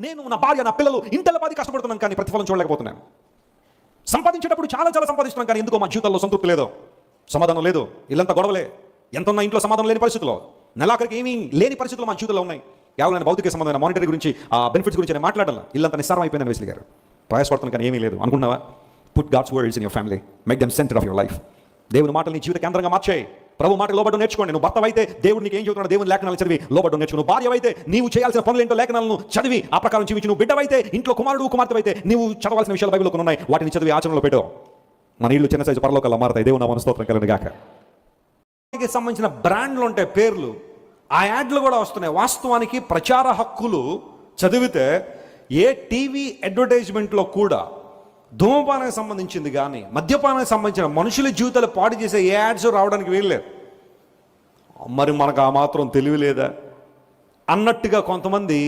నేను, నా భార్య, నా పిల్లలు ఇంతలపాది కష్టపడుతున్నాను, కానీ ప్రతిఫలం చూడలేకపోతున్నాను. సంపాదించేటప్పుడు చాలా చాలా సంపాదిస్తున్నాం, కానీ ఎందుకో మా జీవితంలో సంతృప్తి లేదు, సమాధానం లేదు. ఇల్లంతా గొడవలే, ఎంత ఉన్న ఇంట్లో సమాధానం లేని పరిస్థితుల్లో, నెలాఖరికి ఏమీ లేని పరిస్థితులు మా జీవితంలో ఉన్నాయి. కేవలం భౌతిక సంబంధమైన మానిటరీ గురించి, బెనిఫిట్స్ గురించి నేను మాట్లాడాలి. ఇల్లంతా నిస్సారం అయిపోయిందని వెస్లీ గారు. ప్రయాసపడుతున్నాను కానీ ఏమీ లేదు అనుకున్నావా? Put God's words in your family, make them centre of your life. దేవుని మాటలు నీ జీవిత కేంద్రంగా మార్చేయి. ప్రభు మాట లోబడ్డం నేర్చుకోండి. నువ్వు భర్తవైతే దేవుడు నీకు ఏం చెబుతున్నాడు, దేవుని లేఖనాలు చదివి లోబడ్డం నేర్చుకో. నువ్వు భార్యవైతే నీవు చేయాల్సిన పనులు ఏంటో లేఖనాలను చదివి ఆ ప్రకారం జీవించు. నువ్వు బిడ్డవైతే, ఇంట్లో కుమారుడు కుమార్తెవైతే నీవు చదవాల్సిన విషయాలు బైబిల్లో కొన్ని ఉన్నాయి, వాటిని చదివి ఆచరణలో పెట్టు. మన ఇల్లు చిన్న సైజు పరలోకాల్లో మారతాయి. దేవుని నామమున స్తోత్రం కలుగును గాక. సంబంధించిన బ్రాండ్లు ఉంటాయి, పేర్లు, ఆ యాడ్లు కూడా వస్తున్నాయి. వాస్తవానికి ప్రచార హక్కులు చదివితే ఏ టీవీ అడ్వర్టైజ్మెంట్లో కూడా ధూమపానానికి సంబంధించింది కానీ మద్యపానానికి సంబంధించిన మనుషుల జీవితాలు పాడు చేసే ఏ యాడ్స్ రావడానికి వీల్లేదు. మరి మనకు ఆ మాత్రం తెలివి లేదా అన్నట్టుగా కొంతమంది